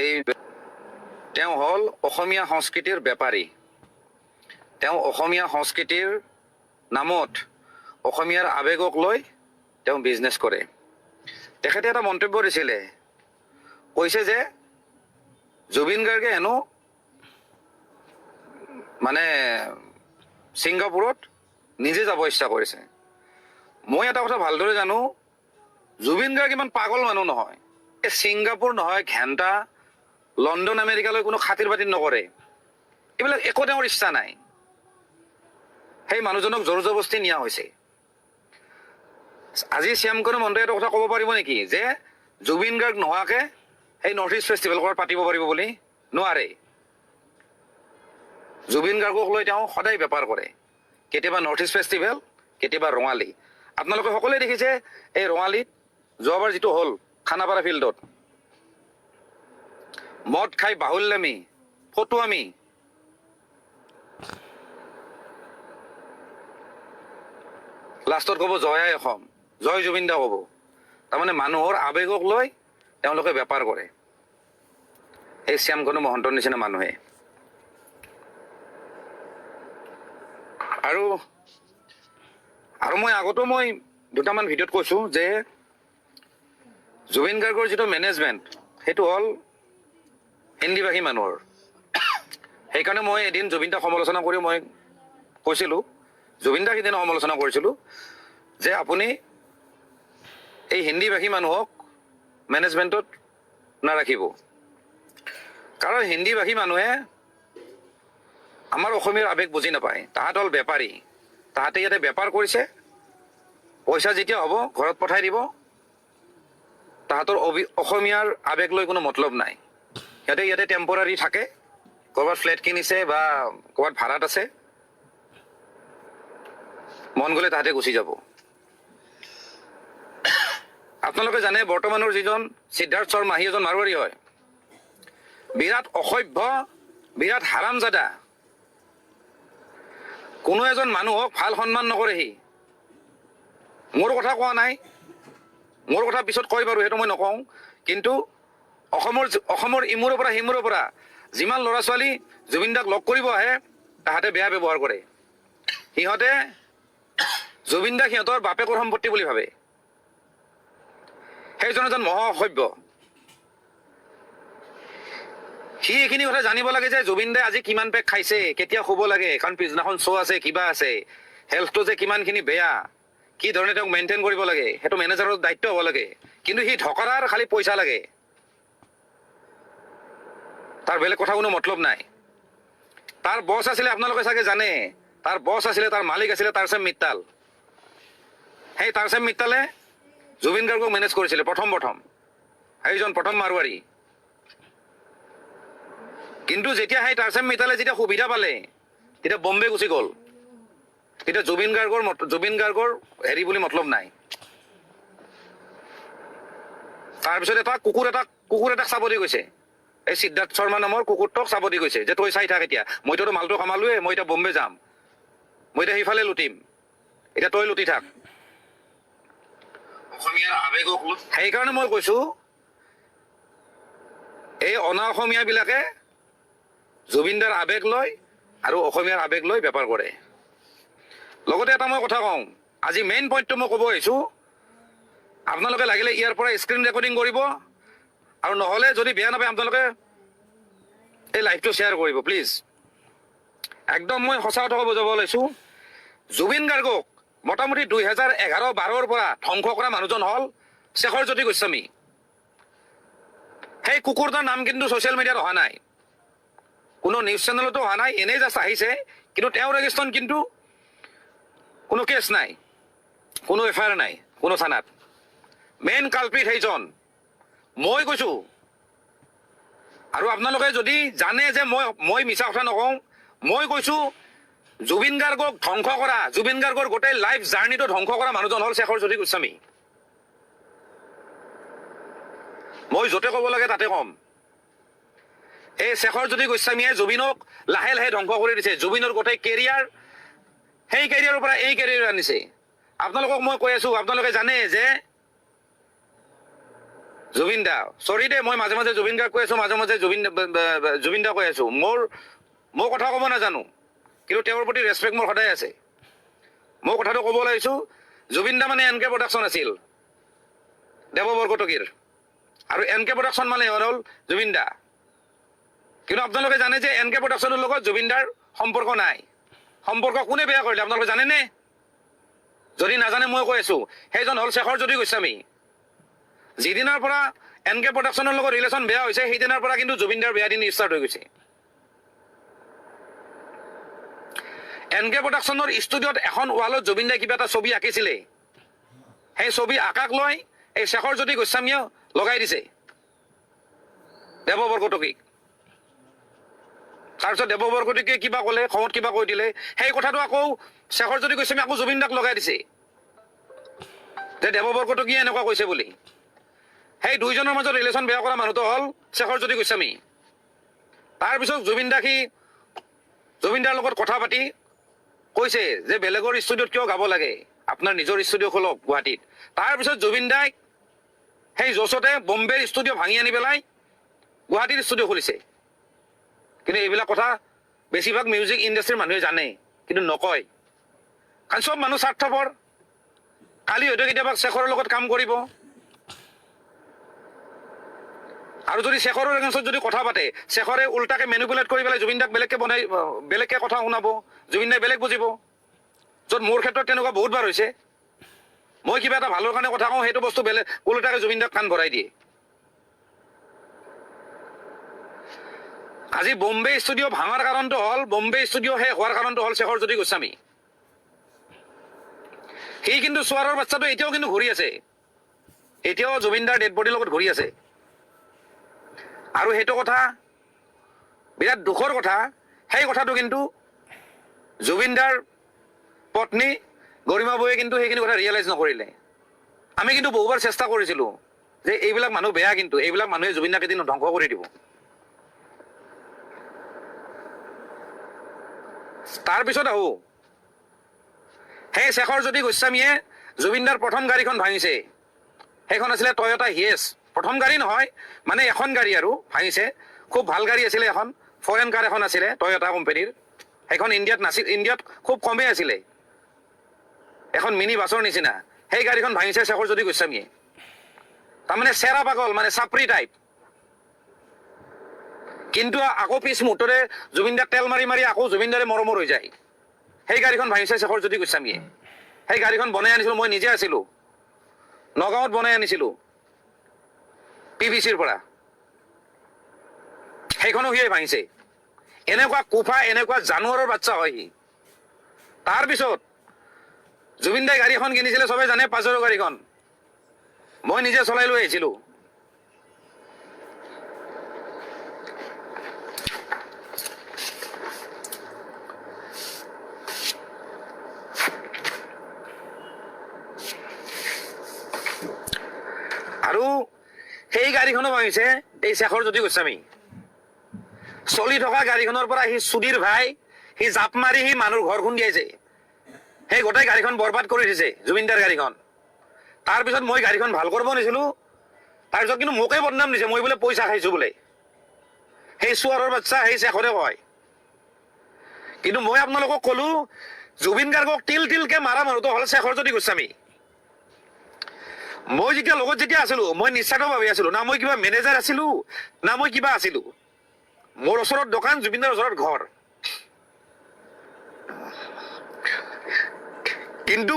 এই তেওঁ হ'ল অসমীয়া সংস্কৃতিৰ বেপাৰী। তেওঁ অসমীয়া সংস্কৃতিৰ নামত অসমীয়াৰ আৱেগক লৈ তেওঁ বিজনেছ কৰে। তেখেতে এটা মন্তব্য দিছিলে, কৈছে যে জুবিন গাৰ্গে হেনো মানে ছিংগাপুৰত নিজে যাব ইচ্ছা কৰিছে। মই এটা কথা ভালদৰে জানো, জুবিন গাৰ্গ ইমান পাগল মানুহ নহয়। এই ছিংগাপুৰ নহয়, ঘেণ্টা, লণ্ডন, আমেৰিকালৈ কোনো খাতিৰ বাতিৰ নকৰে। এইবিলাক একো তেওঁৰ ইচ্ছা নাই। সেই মানুহজনক জোৰ জবস্তি নিয়া হৈছে। আজি শ্যামকৰণে মন্ত্ৰীয়ে এটা কথা ক'ব পাৰিব নেকি যে জুবিন গাৰ্গ নোহোৱাকে সেই নৰ্থ ইষ্ট ফেষ্টিভেল ক'ৰবাত পাতিব পাৰিব বুলি? নোৱাৰে। জুবিন গাৰ্গক লৈ তেওঁ সদায় বেপাৰ কৰে। কেতিয়াবা নৰ্থ ইষ্ট ফেষ্টিভেল, কেতিয়াবা ৰঙালী। আপোনালোকে সকলোৱে দেখিছে এই ৰঙালীত যোৱাবাৰ যিটো হ'ল খানাপাৰা ফিল্ডত, মদ খাই বাহুল্যামি, ফটুৱামি, লাষ্টত ক'ব জয় আই অসম, জয় জুবিন দা ক'ব। তাৰমানে মানুহৰ আৱেগক লৈ তেওঁলোকে বেপাৰ কৰে, এই শ্যামকৰণে মহন্তৰ নিচিনা মানুহে। আৰু মই আগতো দুটামান ভিডিঅ'ত কৈছোঁ যে জুবিন গাৰ্গৰ যিটো মেনেজমেণ্ট সেইটো হ'ল হিন্দীভাষী মানুহৰ। সেইকাৰণে মই এদিন জুবিন দাক সমালোচনা কৰি মই কৈছিলোঁ, জুবিন দাক সিদিনা সমালোচনা কৰিছিলোঁ যে আপুনি এই হিন্দীভাষী মানুহক মেনেজমেণ্টত নাৰাখিব। কাৰণ হিন্দীভাষী মানুহে আমাৰ অসমীয়াৰ আৱেগ বুজি নাপায়। তাহাঁত হ'ল বেপাৰী। তাহাঁতে ইয়াতে বেপাৰ কৰিছে, পইচা যেতিয়া হ'ব ঘৰত পঠাই দিব। তাহাঁতৰ অসমীয়াৰ আৱেগ লৈ কোনো মতলব নাই। সিহঁতে ইয়াতে টেম্পৰাৰী থাকে, ক'ৰবাত ফ্লেট কিনিছে বা ক'ৰবাত ভাড়াত আছে, মন গ'লে তাহাঁতে গুচি যাব। আপোনালোকে জানে বৰ্তমানৰ যিজন সিদ্ধাৰ্থ শৰ্মা, সি এজন মাৰোৱাৰী হয়। বিৰাট অসভ্য, বিৰাট হাৰামজাদা। কোনো এজন মানুহক ভাল সন্মান নকৰে সি। মোৰ কথা কোৱা নাই, মোৰ কথা পিছত কয় বাৰু, সেইটো মই নকওঁ। কিন্তু অসমৰ ইমূৰৰ পৰা সিমূৰৰ পৰা যিমান ল'ৰা ছোৱালী জুবিন দাক লগ কৰিব আহে, তাহাঁতে বেয়া ব্যৱহাৰ কৰে। সিহঁতে জুবিন দাক সিহঁতৰ বাপেকৰ সম্পত্তি বুলি ভাবে। সেইজন এজন মহা অসভ্য। সি এইখিনি কথা জানিব লাগে যে জুবিন দাই আজি কিমান পেক খাইছে, কেতিয়া শুব লাগে, কাৰণ পিছদিনাখন শ্ব' আছে, কিবা আছে, হেল্থটো যে কিমানখিনি বেয়া, কি ধৰণে তেওঁক মেইনটেইন কৰিব লাগে, সেইটো মেনেজাৰৰ দায়িত্ব হ'ব লাগে। কিন্তু সি ঢকৰাৰ খালি পইচা লাগে, তাৰ বেলেগ কথা কোনো মতলব নাই। তাৰ বছ আছিলে, আপোনালোকে চাগে জানে, তাৰ বছ আছিলে, তাৰ মালিক আছিলে টাৰ্চেম মিট্টাল। সেই টাৰ্চেম মিট্টালে জুবিন গাৰ্গক মেনেজ কৰিছিলে প্ৰথম। সেইজন প্ৰথম মাৰোৱাৰী। কিন্তু যেতিয়া সেই টাৰ্চেম মিট্টালে যেতিয়া সুবিধা পালে, তেতিয়া বম্বে গুচি গ'ল। তেতিয়া জুবিন গাৰ্গৰ হেৰি বুলি মতলব নাই। তাৰপিছত কুকুৰ এটাক চাব দি গৈছে, এই সিদ্ধাৰ্থ শৰ্মা নামৰ কুকুৰটোক চাব দি গৈছে যে তই চাই থাক, এতিয়া মইতো মালটো কামালোৱে, মই এতিয়া বম্বে যাম, মই এতিয়া সিফালে লুটিম, এতিয়া তই লুটি থাক। অসমীয়াৰ আৱেগক লৈ সেইকাৰণে মই কৈছো, এই অনা অসমীয়াবিলাকে জুবিনদাৰ আৱেগ লয় আৰু অসমীয়াৰ আৱেগ লৈ বেপাৰ কৰে। লগতে এটা মই কথা কওঁ, আজি মেইন পইণ্টটো মই ক'ব আহিছোঁ, আপোনালোকে লাগিলে ইয়াৰ পৰা স্ক্ৰীন ৰেকৰ্ডিং কৰিব, আৰু নহ'লে যদি বেয়া নাপায় আপোনালোকে এই লাইভটো শ্বেয়াৰ কৰিব প্লিজ। একদম মই সঁচা কথা ক'ব যাব লৈছোঁ, জুবিন গাৰ্গক মোটামুটি 2011-12 পৰা ধ্বংস কৰা মানুহজন হ'ল শেখৰজ্যোতি গোস্বামী। সেই কুকুৰটোৰ নাম কিন্তু ছ'চিয়েল মিডিয়াত অহা নাই, কোনো নিউজ চেনেলতো অহা নাই, এনেই জাষ্ট আহিছে। কিন্তু তেওঁৰ এগেইনষ্টত কিন্তু কোনো কেছ নাই, কোনো এফআইআৰ নাই কোনো থানাত। মেইন কালপ্ৰিট সেইজন, মই কৈছোঁ। আৰু আপোনালোকে যদি জানে যে মই মিছা কথা নকওঁ, মই কৈছোঁ জুবিন গাৰ্গক ধ্বংস কৰা, জুবিন গাৰ্গৰ গোটেই লাইফ জাৰ্ণিটো ধ্বংস কৰা মানুহজন হ'ল শেখৰজ্যোতি গোস্বামী। মই য'তে ক'ব লাগে তাতে ক'ম। এই শেখৰজ্যোতি গোস্বামীয়ে জুবিনক লাহে লাহে ধ্বংস কৰি দিছে। জুবিনৰ গোটেই কেৰিয়াৰ, সেই কেৰিয়াৰৰ পৰা এই কেৰিয়াৰ আনিছে। আপোনালোকক মই কৈ আছোঁ, আপোনালোকে জানে যে জুবিন দা চৰি দে মই মাজে মাজে জুবিন গাৰ্গ কৈ আছো মাজে মাজে জুবিন দা কৈ আছো মই কথা ক'ব নাজানো কিন্তু তেওঁৰ প্ৰতি ৰেচপেক্ট মোৰ সদায় আছে মই কথাটো ক'ব লাগিছো জুবিন দা মানে এন কে প্ৰডাকশ্যন আছিল দেৱ বৰকটকীৰ আৰু এন কে প্ৰডাকশ্যন মানে হ'ল জুবিন দা কিন্তু আপোনালোকে জানে যে এন কে প্ৰডাকশ্যনৰ লগত জুবিন দাৰ সম্পৰ্ক নাই সম্পৰ্ক কোনে বেয়া কৰিলে আপোনালোকে জানেনে যদি নাজানে মই কৈ আছো সেইজন হ'ল শেখৰজ্যোতি গোস্বামী যিদিনাৰ পৰা এন কে প্ৰডাকশ্যনৰ লগত ৰিলেশ্যন বেয়া হৈছে সেইদিনাৰ পৰা কিন্তু জুবিন দাৰ বেয়া দিন ষ্টাৰ্ট হৈ গৈছে এন কে প্ৰডাকশ্যনৰ ষ্টুডিঅ'ত এখন ৱালত জুবিন দাই কিবা এটা ছবি আঁকিছিলে সেই ছবি আঁকাক লৈ এই শেখৰজ্যোতি গোস্বামীয়ে লগাই দিছে দেৱ বৰকটকীক তাৰপিছত দেৱ বৰকটকীয়ে কিবা ক'লে খঙত কিবা কৈ দিলে সেই কথাটো আকৌ শেখৰজ্যোতি গোস্বামী আকৌ জুবিন দাক লগাই দিছে যে দেৱ বৰকটকীয়ে এনেকুৱা কৈছে বুলি সেই দুইজনৰ মাজত ৰিলেশ্যন বেয়া কৰা মানুহটো হ'ল শেখৰজ্যোতি গোস্বামী তাৰপিছত জুবিন দাৰ লগত কথা পাতি কৈছে যে বেলেগৰ ষ্টুডিঅ'ত কিয় গাব লাগে আপোনাৰ নিজৰ ষ্টুডিঅ' খোলক গুৱাহাটীত তাৰপিছত জুবিন দাই সেই জচতে বম্বেৰ ষ্টুডিঅ' ভাঙি আনি পেলাই গুৱাহাটীৰ ষ্টুডিঅ' খুলিছে কিন্তু এইবিলাক কথা বেছিভাগ মিউজিক ইণ্ডাষ্ট্ৰীৰ মানুহে জানে কিন্তু নকয় কাৰণ চব মানুহ স্বাৰ্থপৰ কালি হয়তো কেতিয়াবা শেখৰৰ লগত কাম কৰিব আৰু যদি শেখৰৰ এগেইনষ্টত যদি কথা পাতে শেখৰে উল্টাকে মেনিপুলেট কৰি পেলাই জুবিন দাক বেলেগকে কথা শুনাব জুবিন দাই বেলেগ বুজিব য'ত মোৰ ক্ষেত্ৰত তেনেকুৱা বহুতবাৰ হৈছে মই কিবা এটা ভালৰ কাৰণে কথা কওঁ সেইটো বস্তু বেলেগ উল্টাকে জুবিন দাক কাণ ভৰাই দিয়ে আজি বম্বে ষ্টুডিঅ' ভাঙাৰ কাৰণটো হ'ল বম্বে ষ্টুডিঅ' শেষ হোৱাৰ কাৰণটো হ'ল শেখৰজ্যোতি গোস্বামী সি কিন্তু চোৱাৰৰ বাচ্চাটো এতিয়াও কিন্তু ঘূৰি আছে এতিয়াও জুবিন দাৰ ডেড বডিৰ লগত ঘূৰি আছে আৰু সেইটো কথা বিৰাট দুখৰ কথা সেই কথাটো কিন্তু জুবিন দাৰ পত্নী গৰিমা বৌয়ে কিন্তু সেইখিনি কথা ৰিয়েলাইজ নকৰিলে আমি কিন্তু বহুবাৰ চেষ্টা কৰিছিলোঁ যে এইবিলাক মানুহ বেয়া কিন্তু এইবিলাক মানুহে জুবিন দাক এদিন ধ্বংস কৰি দিব তাৰপিছত আহো সেই শেখৰজ্যোতি গোস্বামীয়ে জুবিন দাৰ প্ৰথম গাড়ীখন ভাঙিছে সেইখন আছিলে টয়টা হিয়েছ প্ৰথম গাড়ী নহয় মানে এখন গাড়ী আৰু ভাঙিছে খুব ভাল গাড়ী আছিলে এখন ফৰেন কাৰ এখন আছিলে টয়টা কোম্পানীৰ সেইখন ইণ্ডিয়াত নাছিল ইণ্ডিয়াত খুব কমেই আছিলে এখন মিনি বাছৰ নিচিনা সেই গাড়ীখন ভাঙিছে শেখৰজ্যোতি গোস্বামীয়ে তাৰমানে চেৰা পাগল মানে চাপৰি টাইপ কিন্তু আকৌ পিছ মুহূৰ্ততে জুবিন দাক তেল মাৰি মাৰি আকৌ জুবিন দাৰে মৰমৰ হৈ যায় সেই গাড়ীখন ভাঙিছে শেখৰজ্যোতি গোস্বামীয়ে সেই গাড়ীখন বনাই আনিছিলোঁ মই নিজে আছিলোঁ নগাঁৱত বনাই আনিছিলোঁ PVCৰ পৰা সেইখনো সিয়ে ভাঙিছে এনেকুৱা কুফা এনেকুৱা জানুৱাৰৰ বাচ্চা হয় সি তাৰপিছত জুবিন দাই গাড়ী এখন কিনিছিলে চবে জানে পাজেৰ গাড়ীখন মই নিজে চলাই লৈ আহিছিলোঁ আৰু সেই গাড়ীখনো ভাঙিছে এই শেখৰজ্যোতি গোস্বামী চলি থকা গাড়ীখনৰ পৰা সি সুধীৰ ভাই সি জাপ মাৰি সি মানুহৰ ঘৰ খুন্দিয়াইছে সেই গোটেই গাড়ীখন বৰবাদ কৰি দিছে জুবিন দাৰ গাড়ীখন তাৰপিছত মই গাড়ীখন ভাল কৰিব নিছিলোঁ তাৰপিছত কিন্তু মোকে বদনাম দিছে মই বোলে পইচা খাইছোঁ বোলে সেই চোৱাৰৰ বাচ্চা সেই শেখৰে কয় কিন্তু মই আপোনালোকক ক'লো জুবিন গাৰ্গক তিলকে মাৰা মানুহটো হ'ল শেখৰজ্যোতি গোস্বামী মই যেতিয়া লগত যেতিয়া আছিলোঁ মই নিস্বাৰ্থভাৱে আছিলোঁ না মই কিবা মেনেজাৰ আছিলোঁ না মই কিবা আছিলোঁ মোৰ ওচৰত দোকান জুবিন দাৰ ওচৰত ঘৰ কিন্তু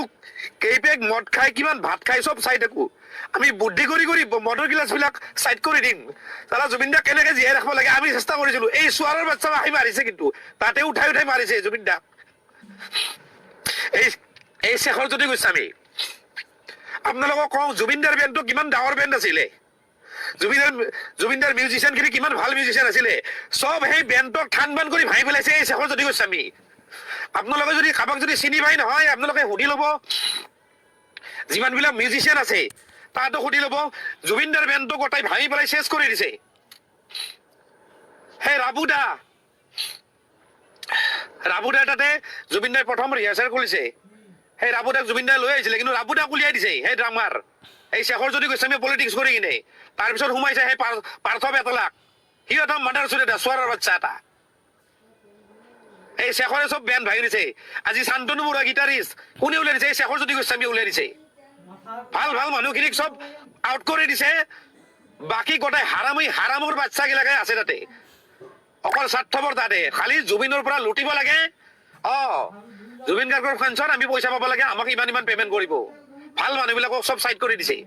কেইপেক মদ খাই কিমান ভাত খাই চব চাই থাকো আমি বুদ্ধি কৰি মদৰ গিলাচবিলাক চাইড কৰি দিম তাৰা জুবিন দাক কেনেকে জীয়াই ৰাখিব লাগে আমি চেষ্টা কৰিছিলোঁ এই চোৱাৰৰ বাচ্চা আহি মাৰিছে কিন্তু তাতে উঠাই মাৰিছে জুবিন দাক এই শেখৰজ্যোতি গোস্বামী আপোনালোকক কওঁ জুবিন দাৰ বেণ্ডটো কিমান ডাঙৰ বেণ্ড আছিলে জুবিন দাৰ মিউজিচিয়ানখিনি কিমান ভাল মিউজিচিয়ান আছিলে চব সেই বেণ্ডক ঠান বান কৰি ভাঙি পেলাইছে এই শেখৰজ্যোতি গোস্বামী আপোনালোকে যদি কাৰোবাক যদি চিনি পাই নহয় আপোনালোকে সুধি ল'ব যিমানবিলাক মিউজিচিয়ান আছে তাহাঁতো সুধি ল'ব জুবিন দাৰ বেণ্ডটো গোটাই ভাঙি পেলাই চেছ কৰি দিছে সেই ৰাবুদা তাতে জুবিন দাই প্ৰথম ৰিহাৰ্চেল কৰিছে সেই ৰাবুদাক জুবিন দাই লৈ আহিছিলে কিন্তু ৰাবুদাক উলিয়াই দিছে সেই ড্ৰামাৰ এই শেখৰ যদি গোস্বামীয়ে পলিটিক্স কৰি কিনে তাৰপিছত সোমাইছে সেই পাৰ্থ বেতলাক, সি এটা মাৰ্ডাৰ চুৰি চোৱাৰৰ বাচ্চা এটা। এই শেখৰে চব বেন ভাঙি দিছে। আজি শান্তনু বৰুৱা গীটাৰিষ্ট কোনে উলিয়াই দিছে? এই শেখৰ জ্যোতি গোস্বামীয়ে উলিয়াই দিছে। ভাল ভাল মানুহখিনিক চব আউট কৰি দিছে, বাকী গোটাই হাৰামৰ বাচ্চাগিলাকে আছে তাতে, অকল স্বাৰ্থপৰ তাতে, খালি জুবিনৰ পৰা লুটিব লাগে। জুবিন গাৰ্গৰ ফাংচন আমি পইচা পাব লাগে, আমাক ইমান ইমান পেমেণ্ট কৰিব। ভাল মানুহবিলাকক চব চাইড কৰি দিছে।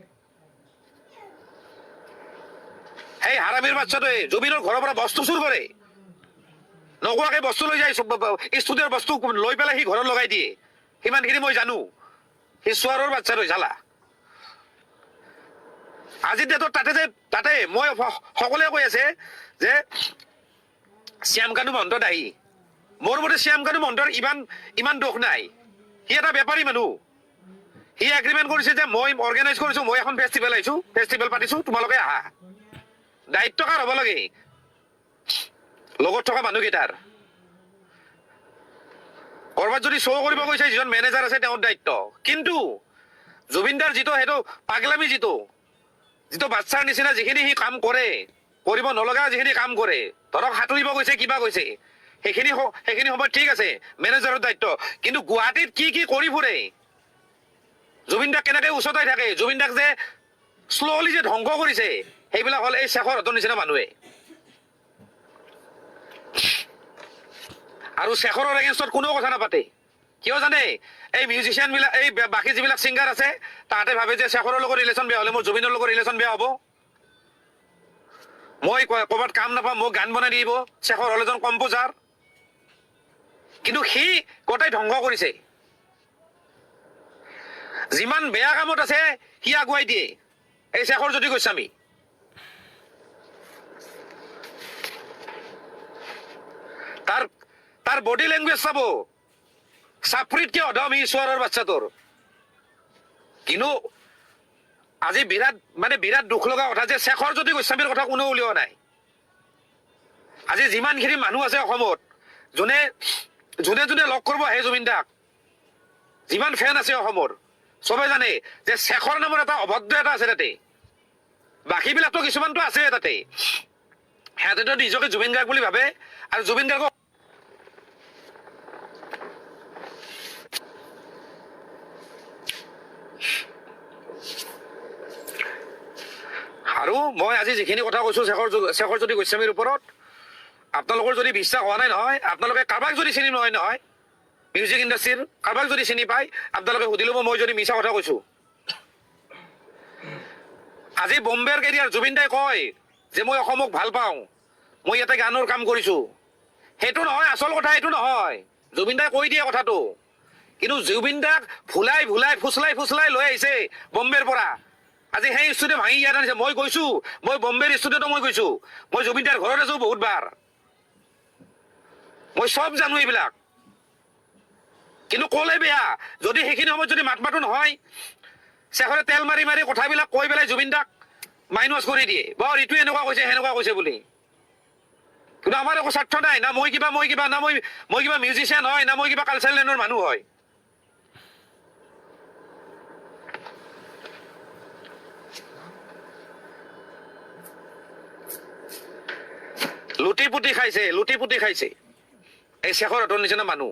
সেই হাৰামীৰ বাচ্চাটোৱে জুবিনৰ ঘৰৰ পৰা বস্তু চুৰ কৰে, নোকোৱাকে বস্তু লৈ যায়, ষ্টুডিঅ'ৰ বস্তু লৈ পেলাই সি ঘৰত লগাই দিয়ে। সিমানখিনি মই জানো। সি চোৱাৰৰ বাচ্চাটোৱে চালা। আজিৰ ডেটত তাতে মই সকলোৱে কৈ আছে যে শ্যামকানু মহন্ত দায়ী। মোৰ মতে শ্যামকানু মহন্তৰ ইমান দোষ নাই। সি এটা বেপাৰী মানুহ। সি এগ্ৰিমেণ্ট কৰিছে যে মই অৰ্গেনাইজ কৰিছো, মই এখন ফেষ্টিভেল পাতিছো, তোমালোকে আহা। দায়িত্ব কাৰ হ'ব লাগে? লগত থকা মানুহকেইটাৰ। কৰবাত যদি শ্ব' কৰিব গৈছে, যিজন মেনেজাৰ আছে তেওঁৰ দায়িত্ব। কিন্তু জুবিনদাৰ যিটো সেইটো পাগলামি, যিটো বাচ্চাৰ নিচিনা যিখিনি সি কাম কৰে, কৰিব নলগা যিখিনি কাম কৰে, ধৰক সাঁতুৰিব গৈছে, কিবা গৈছে, সেইখিনি সময়ত ঠিক আছে, মেনেজাৰৰ দায়িত্ব। কিন্তু গুৱাহাটীত কি কৰি ফুৰে, জুবিনদাক কেনেকে উচতাই থাকে, জুবিনদাক যে শ্ল'লি যে ধ্বংস কৰিছে, সেইবিলাক হ'ল এই শেখৰহঁতৰ নিচিনা মানুহে। আৰু শেখৰৰ এগেইনষ্টত কোনেও কথা নাপাতে। কিয় জানে? এই মিউজিচিয়ান বিলাক, এই বাকী যিবিলাক ছিংগাৰ আছে, তাহাঁতে ভাবে যে শেখৰৰ লগত ৰিলেশ্যন বেয়া হ'লে মোৰ জুবিনৰ লগত ৰিলেশ্যন বেয়া হ'ব। মই ক'ৰবাত কাম নাপাম, মোক গান বনাই দিব। শেখৰ হ'ল এজন কম্পোজাৰ, কিন্তু সি গোটেই ধ্বংস কৰিছে। যিমান বেয়া কামত আছে সি আগুৱাই দিয়ে, এই শেখৰ জ্যোতি গোস্বামী। তাৰ বডি লেংগুৱেজ চাব, চাপৰিতকে অধম সি চোৱাৰৰ বাচ্চাটোৰ। কিন্তু আজি বিৰাট দুখ লগা কথা যে শেখৰ জ্যোতি গোস্বামীৰ কথা কোনেও উলিওৱা নাই। আজি যিমানখিনি মানুহ আছে অসমত, যোনে লগ কৰিব আহে জুবিন দাক, যিমান ফেন আছে অসমৰ, চবে জানে যে শেখৰ নামৰ এটা অভদ্ৰ এটা আছে তাতে। বাকীবিলাকতো কিছুমানতো আছে তাতে, সিহঁতেতো নিজকে জুবিন গাৰ্গ বুলি ভাবে। আৰু জুবিন গাৰ্গক আৰু মই আজি যিখিনি কথা কৈছো শেখৰ জ্যোতি গোস্বামীৰ ওপৰত, আপোনালোকৰ যদি বিশ্বাস হোৱা নাই নহয়, আপোনালোকে কাৰোবাক যদি চিনি নহয় মিউজিক ইণ্ডাষ্ট্ৰীৰ কাৰোবাক যদি চিনি পায়, আপোনালোকে সুধি ল'ব মই যদি মিছা কথা কৈছো। আজি বম্বেৰ কেৰিয়াৰ জুবিন দাই কয় যে মই অসমক ভাল পাওঁ, মই ইয়াতে গানৰ কাম কৰিছো। সেইটো নহয়, আচল কথা এইটো নহয়। জুবিন দাই কৈ দিয়ে কথাটো, কিন্তু জুবিন দাক ফুচলাই লৈ আহিছে বম্বেৰ পৰা। আজি সেই ষ্টুডিঅ' ভাঙি ইয়াত আনিছে। মই গৈছো, মই বম্বেৰ ষ্টুডিঅ'তো মই গৈছো, মই জুবিন দাৰ ঘৰত আছো বহুতবাৰ, মই চব জানো এইবিলাক। কিন্তু ক'লে বেয়া, যদি সেইখিনি সময়ত যদি মাতো নহয়, শেখৰে তেল মাৰি কথাবিলাক কৈ পেলাই জুবিন দাক মাইনাছ কৰি দিয়ে, বৰ ইটো এনেকুৱা কৈছে সেনেকুৱা কৈছে বুলি। কিন্তু আমাৰ একো স্বাৰ্থ নাই, না মই কিবা না মই কিবা মিউজিচিয়ান হয়, না মই কিবা কালচাৰেল লাইনৰ মানুহ হয়। লুটি পুটি খাইছে এই শেখৰহঁতৰ নিচিনা মানুহ,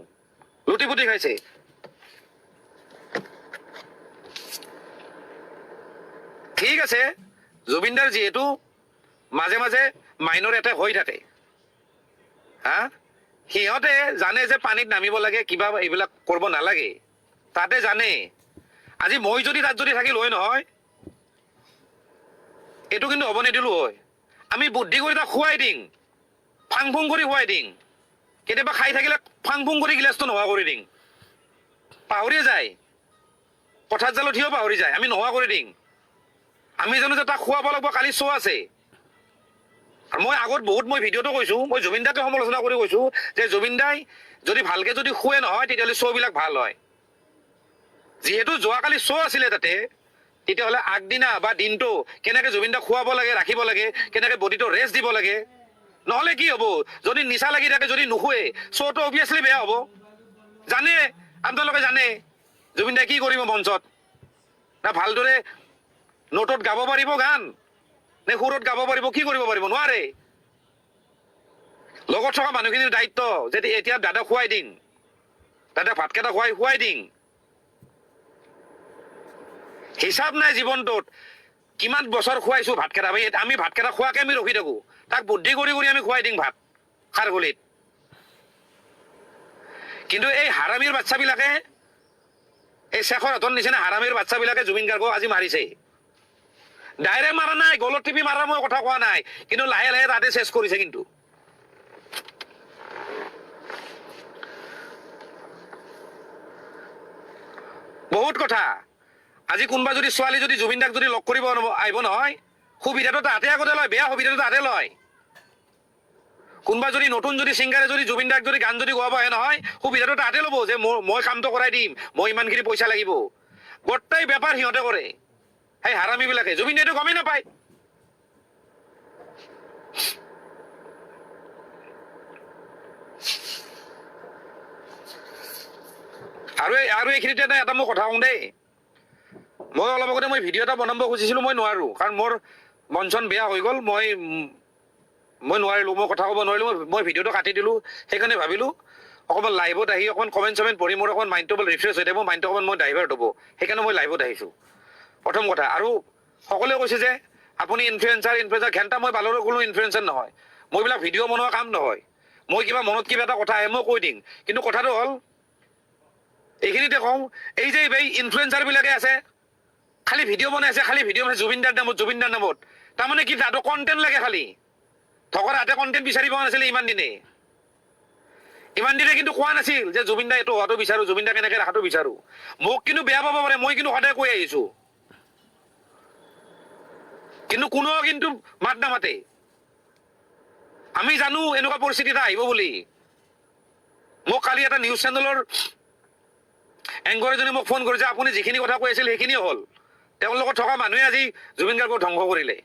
লুটি পুটি খাইছে। ঠিক আছে, জুবিনদাৰ যিহেতু মাজে মাজে মাইনৰ এটেক হৈ থাকে, সিহঁতে জানে যে পানীত নামিব লাগে, কিবা এইবিলাক কৰিব নালাগে, তাতে জানে। আজি মই যদি তাত থাকিলো হয় নহয়, এইটো কিন্তু হ'ব নিদিলো হয়। আমি বুদ্ধি কৰি তাক খুৱাই দিম, ফাং ফুং কৰি খুৱাই দিম। কেতিয়াবা খাই থাকিলে ফাং ফুং কৰি গিলাচটো নোহোৱা কৰি দিম, পাহৰিয়ে যায়, পথাৰ জালত সিও পাহৰি যায়, আমি নোহোৱা কৰি দিম। আমি জানো যে তাক খুৱাব লাগিব, কালি শ্ব' আছে। আৰু মই আগত মই ভিডিঅ'টো কৈছো, মই জুবিন দাকে সমালোচনা কৰি কৈছো যে জুবিন দাই যদি ভালকে যদি শুৱে নহয়, তেতিয়াহ'লে শ্ব'বিলাক ভাল হয়। যিহেতু যোৱাকালি শ্ব' আছিলে তাতে, তেতিয়াহ'লে আগদিনা বা দিনটো কেনেকে জুবিন দাক খুৱাব লাগে, ৰাখিব লাগে, কেনেকে বডিটো ৰেষ্ট দিব লাগে। নহ'লে কি হ'ব, যদি নিচা লাগি থাকে, যদি নুশুৱে, শ্ব'টো অভিয়াছলি বেয়া হ'ব। জানে, আপোনালোকে জানে জুবিন দাই কি কৰিব মঞ্চত, না ভালদৰে নোটত গাব পাৰিব গান নে সুৰত গাব পাৰিব, কি কৰিব পাৰিব? নোৱাৰে। লগত থকা মানুহখিনিৰ দায়িত্ব যে এতিয়া দাদাক খুৱাই দিম, দাদাক ভাতকেইটা খুৱাই দিম। হিচাপ নাই জীৱনটোত কিমান বছৰ খুৱাইছো ভাতকেইটা। আমি ভাতকেইটা খোৱাকে আমি ৰখি থাকো, তাক বুদ্ধি কৰি আমি খুৱাই দিম ভাত খাৰঘুলিত। কিন্তু এই হাৰামীৰ বাচ্চাবিলাকে, এই শেখৰহঁতৰ নিচিনা হাৰামীৰ বাচ্চাবিলাকে জুবিন গাৰ্গক আজি মাৰিছে। ডাইৰেক্ট মাৰা নাই, গলত টিপি মাৰা মই কথা কোৱা নাই, কিন্তু লাহে লাহে তাতে চেছ কৰিছে। কিন্তু বহুত কথা। আজি কোনোবা যদি ছোৱালী যদি জুবিন দাক যদি লগ কৰিব আহিব নহয়, সুবিধাটো তাহাঁতে আগতে লয়, বেয়া সুবিধাটো তাহাঁতে লয়। কোনোবা যদি নতুন যদি ছিংগাৰে যদি জুবিন দাক যদি গান যদি গোৱাব আহে নহয়, সুবিধাটো তাহাঁতে ল'ব যে মই কামটো কৰাই দিম, মই ইমানখিনি পইচা লাগিব। গোটেই বেপাৰ সিহঁতে কৰে, সেই হাৰামীবিলাকে। জুবিন দাইটো গমেই নাপায়। আৰু এইখিনিতে এটা মই কথা কওঁ দেই, মই অলপ আগতে মই ভিডিঅ' এটা বনাব খুজিছিলো, মই নোৱাৰো, কাৰণ মোৰ মন চন বেয়া হৈ গ'ল। মই নোৱাৰিলো, মই কথা ক'ব নোৱাৰিলো, মই ভিডিঅ'টো কাটি দিলো। সেইকাৰণে ভাবিলো অকণমান লাইভত আহি অকণমান কমেণ্ট চমেণ্ট পঢ়ি মোৰ অকণমান মাইণ্ডটো অকণমান ৰিফ্ৰেছ হৈ থাকিব, মাইণ্ডটো অকণমান মই ডাইভাৰ্ট হ'ব। সেইকাৰণে মই লাইভত আহিছো, প্ৰথম কথা। আৰু সকলোৱে কৈছে যে আপুনি ইনফ্লুৱেঞ্চাৰ ঘেণ্টা। মই বালৰৰ কোনো ইনফ্লুৱেঞ্চাৰ নহয়, মই এইবিলাক ভিডিঅ' বনোৱা কাম নহয়। মই কিবা মনত কিবা এটা কথা আহে মই কৈ দিম। কিন্তু কথাটো হ'ল এইখিনিতে কওঁ, এই যে এই ইনফ্লুৱেঞ্চাৰবিলাকে আছে, খালি ভিডিঅ' বনাই আছে, খালি ভিডিঅ' বনাইছে জুবিনদাৰ নামত। তাৰমানে কি তাহাঁতক কণ্টেণ্ট লাগে খালি। ধকৰ হাতে কণ্টেণ্ট বিচাৰি পোৱা নাছিলে ইমান দিনে কিন্তু কোৱা নাছিল যে জুবিন দা এইটো হোৱাটো বিচাৰো, জুবিন দা কেনেকে ৰখাটো বিচাৰো। মোক কিন্তু বেয়া পাব পাৰে, মই কিন্তু সদায় কৈ আহিছো, কিন্তু কোনো কিন্তু মাত নামাতে। আমি জানো এনেকুৱা পৰিস্থিতি এটা আহিব বুলি। মোক কালি এটা নিউজ চেনেলৰ এংকৰ এজনে মোক ফোন কৰিছে, আপুনি যিখিনি কথা কৈ আছিল সেইখিনিয়ে হ'ল। তেওঁৰ লগত থকা মানুহে আজি জুবিন গাৰ্গক ধ্বংস কৰিলে।